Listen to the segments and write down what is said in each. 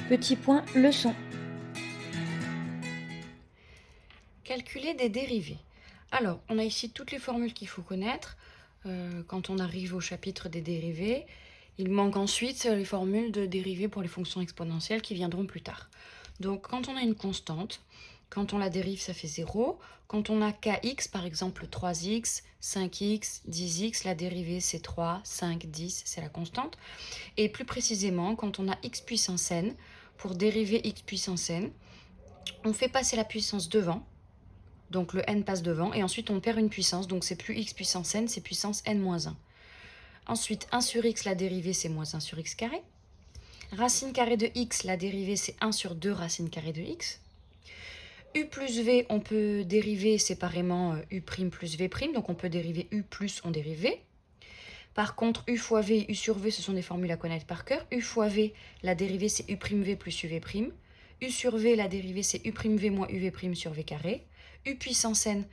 Petit point leçon. Calculer des dérivés. Alors, on a ici toutes les formules qu'il faut connaître. Quand on arrive au chapitre des dérivés, il manque ensuite les formules de dérivés pour les fonctions exponentielles qui viendront plus tard. Donc, quand on a une constante, quand on la dérive, ça fait 0. Quand on a kx, par exemple 3x, 5x, 10x, la dérivée c'est 3, 5, 10, c'est la constante. Et plus précisément, quand on a x puissance n, pour dériver x puissance n, on fait passer la puissance devant. Donc le n passe devant et ensuite on perd une puissance, donc c'est plus x puissance n, c'est puissance n-1. Ensuite 1 sur x, la dérivée c'est moins 1 sur x carré. Racine carrée de x, la dérivée c'est 1 sur 2 racine carrée de x. U plus v, on peut dériver séparément u' plus v', donc on peut dériver u plus, on dérive v. Par contre, u fois v et u sur v, ce sont des formules à connaître par cœur. U fois v, la dérivée c'est u'v plus uv'. U sur v, la dérivée c'est u'v moins uv' sur v carré. U puissance n,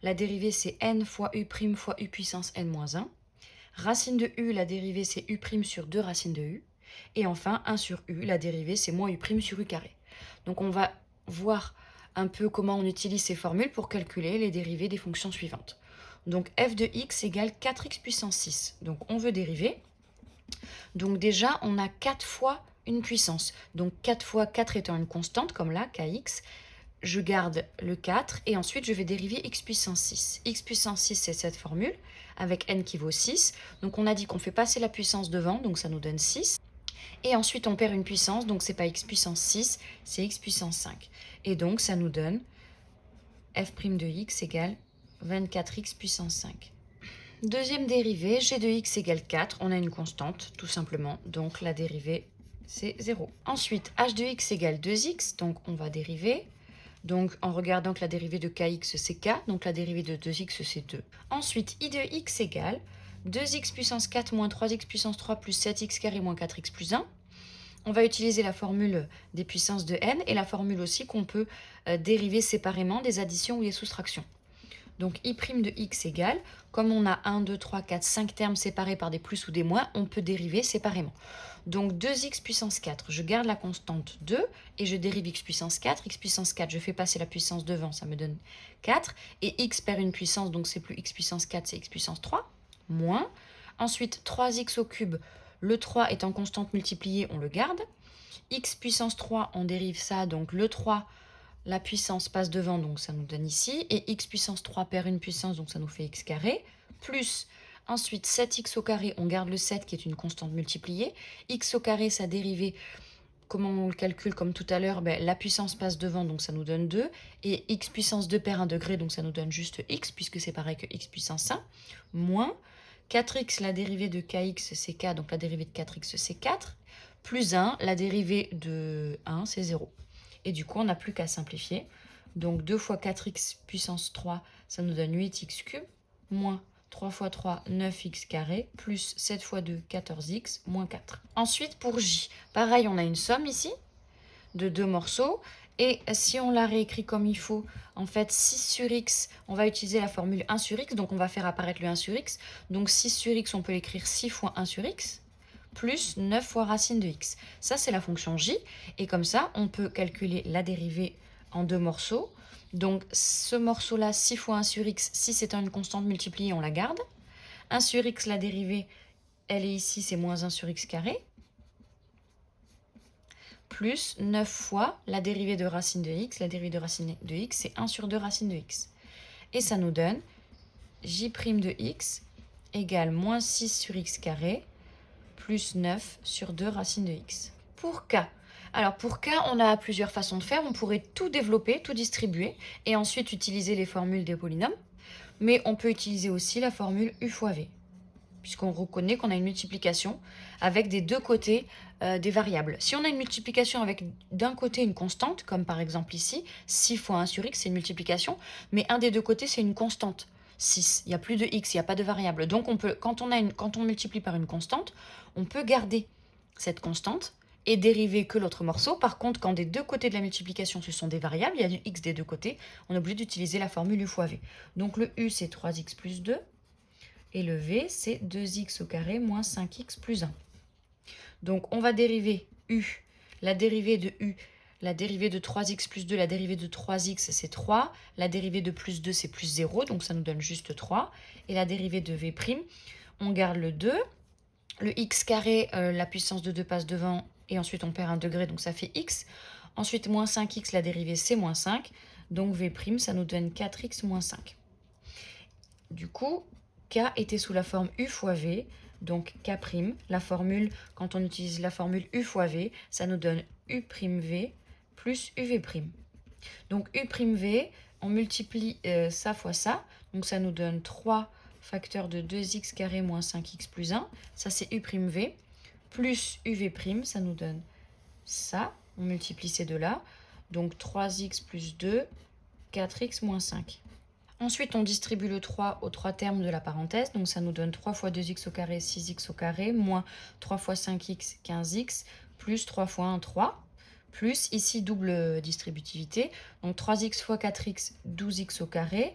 la dérivée c'est n fois u' fois u puissance n-1. Racine de u, la dérivée c'est u' sur 2 racines de u. Et enfin, 1 sur u, la dérivée c'est moins u' sur u carré. Donc on va voir un peu comment on utilise ces formules pour calculer les dérivées des fonctions suivantes. Donc f de x égale 4x puissance 6. Donc on veut dériver. Donc déjà, on a 4 fois une puissance. Donc 4 fois 4 étant une constante, comme là, kx, je garde le 4 et ensuite je vais dériver x puissance 6. X puissance 6, c'est cette formule, avec n qui vaut 6. Donc on a dit qu'on fait passer la puissance devant, donc ça nous donne 6. Et ensuite on perd une puissance, donc c'est pas x puissance 6, c'est x puissance 5. Et donc ça nous donne f' de x égale 24x puissance 5. Deuxième dérivée, g de x égale 4, on a une constante, tout simplement, donc la dérivée, c'est 0. Ensuite, h de x égale 2x, donc on va dériver. Donc en regardant que la dérivée de kx, c'est k, donc la dérivée de 2x, c'est 2. Ensuite, i de x égale 2x puissance 4 moins 3x puissance 3 plus 7x carré moins 4x plus 1. On va utiliser la formule des puissances de n et la formule aussi qu'on peut dériver séparément des additions ou des soustractions. Donc i' de x égale, comme on a 1, 2, 3, 4, 5 termes séparés par des plus ou des moins, on peut dériver séparément. Donc 2x puissance 4, je garde la constante 2 et je dérive x puissance 4. X puissance 4, je fais passer la puissance devant, ça me donne 4. Et x perd une puissance, donc c'est plus x puissance 4, c'est x puissance 3, moins. Ensuite, 3x au cube, le 3 étant constante multipliée, on le garde. X puissance 3, on dérive ça, donc le 3, la puissance passe devant, donc ça nous donne ici. Et x puissance 3 perd une puissance, donc ça nous fait x carré. Plus, ensuite, 7x au carré, on garde le 7 qui est une constante multipliée. X au carré, sa dérivée, comment on le calcule comme tout à l'heure, la puissance passe devant, donc ça nous donne 2. Et x puissance 2 perd un degré, donc ça nous donne juste x, puisque c'est pareil que x puissance 1. Moins 4x, la dérivée de kx, c'est k, donc la dérivée de 4x, c'est 4. Plus 1, la dérivée de 1, c'est 0. Et du coup, on n'a plus qu'à simplifier. Donc 2 fois 4x puissance 3, ça nous donne 8x cube, moins 3 fois 3, 9x carré, plus 7 fois 2, 14x, moins 4. Ensuite, pour j, pareil, on a une somme ici de deux morceaux. Et si on la réécrit comme il faut, en fait, 6 sur x, on va utiliser la formule 1 sur x, donc on va faire apparaître le 1 sur x. Donc 6 sur x, on peut l'écrire 6 fois 1 sur x, plus 9 fois racine de x. Ça, c'est la fonction j. Et comme ça, on peut calculer la dérivée en deux morceaux. Donc, ce morceau-là, 6 fois 1 sur x, 6 étant une constante multipliée, on la garde. 1 sur x, la dérivée, elle est ici, c'est moins 1 sur x carré. Plus 9 fois la dérivée de racine de x. La dérivée de racine de x, c'est 1 sur 2 racine de x. Et ça nous donne j' de x égale moins 6 sur x carré plus 9 sur 2 racine de x. Pour k, alors pour k, on a plusieurs façons de faire. On pourrait tout développer, tout distribuer, et ensuite utiliser les formules des polynômes. Mais on peut utiliser aussi la formule u fois v, puisqu'on reconnaît qu'on a une multiplication avec des deux côtés des variables. Si on a une multiplication avec d'un côté une constante, comme par exemple ici, 6 fois 1 sur x, c'est une multiplication, mais un des deux côtés, c'est une constante. 6, il n'y a plus de x, il n'y a pas de variable. Donc on peut, quand on multiplie par une constante, on peut garder cette constante et dériver que l'autre morceau. Par contre, quand des deux côtés de la multiplication, ce sont des variables, il y a du x des deux côtés, on est obligé d'utiliser la formule u fois v. Donc le u, c'est 3x plus 2, et le v, c'est 2x au carré moins 5x plus 1. Donc on va dériver u, La dérivée de u, la dérivée de 3x plus 2, la dérivée de 3x, c'est 3. La dérivée de plus 2, c'est plus 0, donc ça nous donne juste 3. Et la dérivée de v', on garde le 2. Le x carré, la puissance de 2 passe devant, et ensuite on perd un degré, donc ça fait x. Ensuite, moins 5x, la dérivée, c'est moins 5. Donc v', ça nous donne 4x moins 5. Du coup, k était sous la forme u fois v, donc k'. La formule, quand on utilise la formule u fois v, ça nous donne u'v plus uv'. Donc u'v, on multiplie ça fois ça, donc ça nous donne 3 facteurs de 2x carré moins 5x plus 1, ça c'est u'v, plus uv', ça nous donne ça, on multiplie ces deux-là, donc 3x plus 2, 4x moins 5. Ensuite, on distribue le 3 aux 3 termes de la parenthèse, donc ça nous donne 3 fois 2x au carré, 6x au carré, moins 3 fois 5x, 15x, plus 3 fois 1, 3, plus ici double distributivité, donc 3x fois 4x, 12x au carré,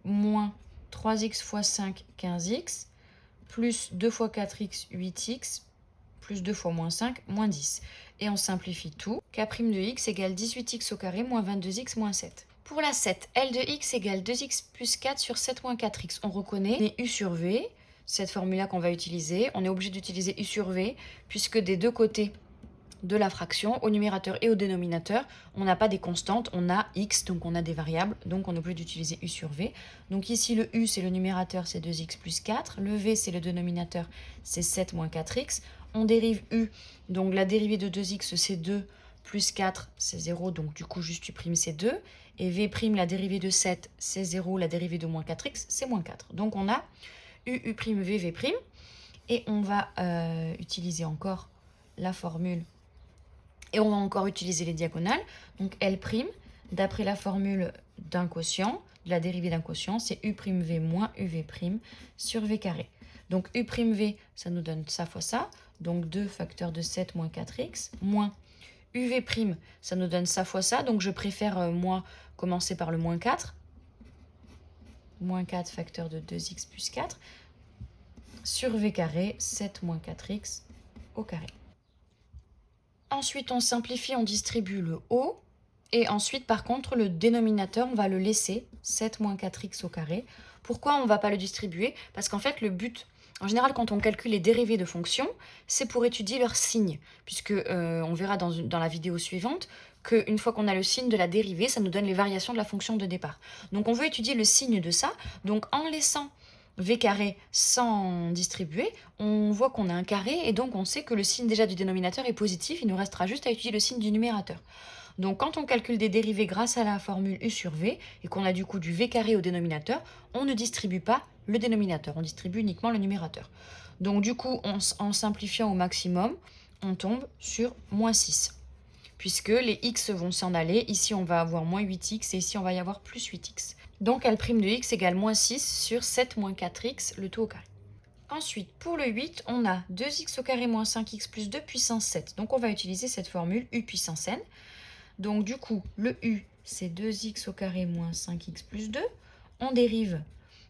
moins 3x fois 5, 15x, plus 2 fois 4x, 8x, plus 2 fois moins 5, moins 10. Et on simplifie tout. K' de x égale 18x au carré, moins 22x, moins 7. Pour la 7, L de x égale 2x plus 4 sur 7 moins 4x. On reconnaît u sur v, cette formule-là qu'on va utiliser. On est obligé d'utiliser u sur v, puisque des deux côtés de la fraction, au numérateur et au dénominateur, on n'a pas des constantes, on a x, donc on a des variables, donc on est obligé d'utiliser u sur v. Donc ici, le u, c'est le numérateur, c'est 2x plus 4. Le v, c'est le dénominateur, c'est 7 moins 4x. On dérive u, donc la dérivée de 2x, c'est 2, plus 4, c'est 0, donc du coup, juste u', c'est 2. Et v', la dérivée de 7, c'est 0, la dérivée de moins 4x, c'est moins 4. Donc on a u', v', v', et on va utiliser encore la formule. Et on va encore utiliser les diagonales. Donc L', d'après la formule d'un quotient, de la dérivée d'un quotient, c'est u'v moins uv' sur v carré. Donc u'v, ça nous donne ça fois ça. Donc 2 facteur de 7 moins 4x, moins uv', ça nous donne ça fois ça. Donc je préfère, moi, commencer par le moins 4. Moins 4 facteur de 2x plus 4. Sur v carré, 7 moins 4x au carré. Ensuite, on simplifie, on distribue le haut. Et ensuite, par contre, le dénominateur, on va le laisser, 7 moins 4x au carré. Pourquoi on ne va pas le distribuer? Parce qu'en fait, le but, en général, quand on calcule les dérivées de fonctions, c'est pour étudier leur signe. Puisque on verra dans la vidéo suivante qu'une fois qu'on a le signe de la dérivée, ça nous donne les variations de la fonction de départ. Donc, on veut étudier le signe de ça. Donc, en laissant v carré sans distribuer, on voit qu'on a un carré et donc on sait que le signe déjà du dénominateur est positif. Il nous restera juste à étudier le signe du numérateur. Donc quand on calcule des dérivées grâce à la formule u sur v et qu'on a du coup du v carré au dénominateur, on ne distribue pas le dénominateur, on distribue uniquement le numérateur. Donc du coup, en simplifiant au maximum, on tombe sur moins 6. Puisque les x vont s'en aller, ici on va avoir moins 8x et ici on va y avoir plus 8x. Donc L' de x égale moins 6 sur 7 moins 4x, le tout au carré. Ensuite, pour le 8, on a 2x au carré moins 5x plus 2 puissance 7. Donc on va utiliser cette formule u puissance n. Donc du coup, le u, c'est 2x au carré moins 5x plus 2. On dérive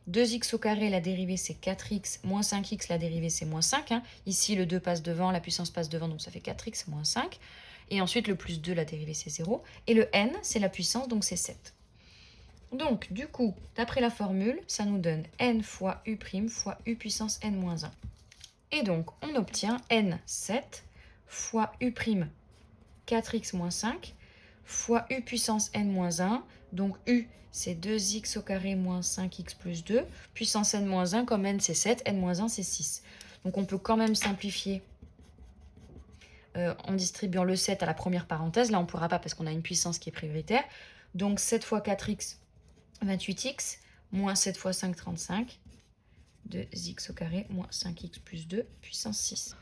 2x au carré, la dérivée c'est 4x, moins 5x, la dérivée c'est moins 5. Ici, le 2 passe devant, la puissance passe devant, donc ça fait 4x moins 5. Et ensuite, le plus 2, la dérivée, c'est 0. Et le n, c'est la puissance, donc c'est 7. Donc, du coup, d'après la formule, ça nous donne n fois u' fois u puissance n-1. Et donc, on obtient n, 7, fois u', 4x moins 5, fois u puissance n-1. Donc, u, c'est 2x au carré moins 5x plus 2. Puissance n-1, comme n, c'est 7, n-1, c'est 6. Donc, on peut quand même simplifier en distribuant le 7 à la première parenthèse. Là, on ne pourra pas parce qu'on a une puissance qui est prioritaire. Donc, 7 fois 4x, 28x, moins 7 fois 5, 35. 2x au carré, moins 5x plus 2, puissance 6.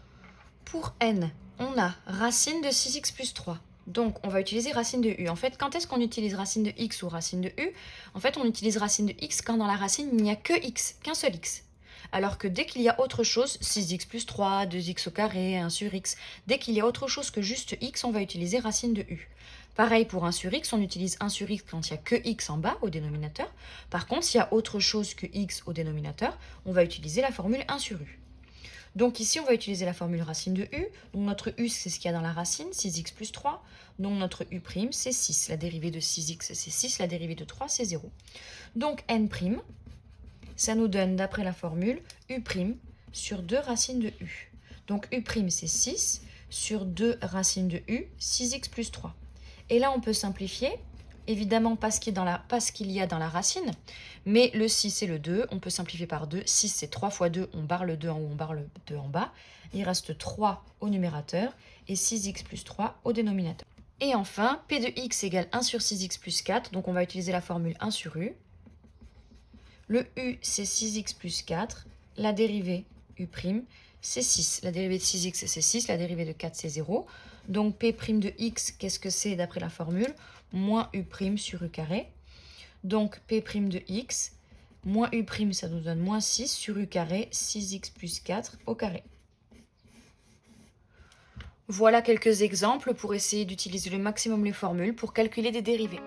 Pour n, on a racine de 6x plus 3. Donc, on va utiliser racine de u. En fait, quand est-ce qu'on utilise racine de x ou racine de u? En fait, on utilise racine de x quand dans la racine, il n'y a que x, qu'un seul x. Alors que dès qu'il y a autre chose, 6x plus 3, 2x au carré, 1 sur x, dès qu'il y a autre chose que juste x, on va utiliser racine de u. Pareil pour 1 sur x, on utilise 1 sur x quand il n'y a que x en bas au dénominateur. Par contre, s'il y a autre chose que x au dénominateur, on va utiliser la formule 1 sur u. Donc ici, on va utiliser la formule racine de u. Donc notre u, c'est ce qu'il y a dans la racine, 6x plus 3. Donc notre u', c'est 6. La dérivée de 6x, c'est 6. La dérivée de 3, c'est 0. Donc n', ça nous donne, d'après la formule, u' sur 2 racines de u. Donc u', c'est 6 sur 2 racines de u, 6x plus 3. Et là, on peut simplifier, évidemment parce qu'il y a dans la racine, mais le 6 et le 2, on peut simplifier par 2. 6, c'est 3 fois 2, on barre le 2 en haut, on barre le 2 en bas. Il reste 3 au numérateur et 6x plus 3 au dénominateur. Et enfin, p de x égale 1 sur 6x plus 4, donc on va utiliser la formule 1 sur u. Le u, c'est 6x plus 4. La dérivée u', c'est 6. La dérivée de 6x, c'est 6. La dérivée de 4, c'est 0. Donc p' de x, qu'est-ce que c'est d'après la formule? Moins u' sur u carré. Donc p' de x, moins u', ça nous donne moins 6 sur u carré, 6x plus 4 au carré. Voilà quelques exemples pour essayer d'utiliser le maximum les formules pour calculer des dérivées.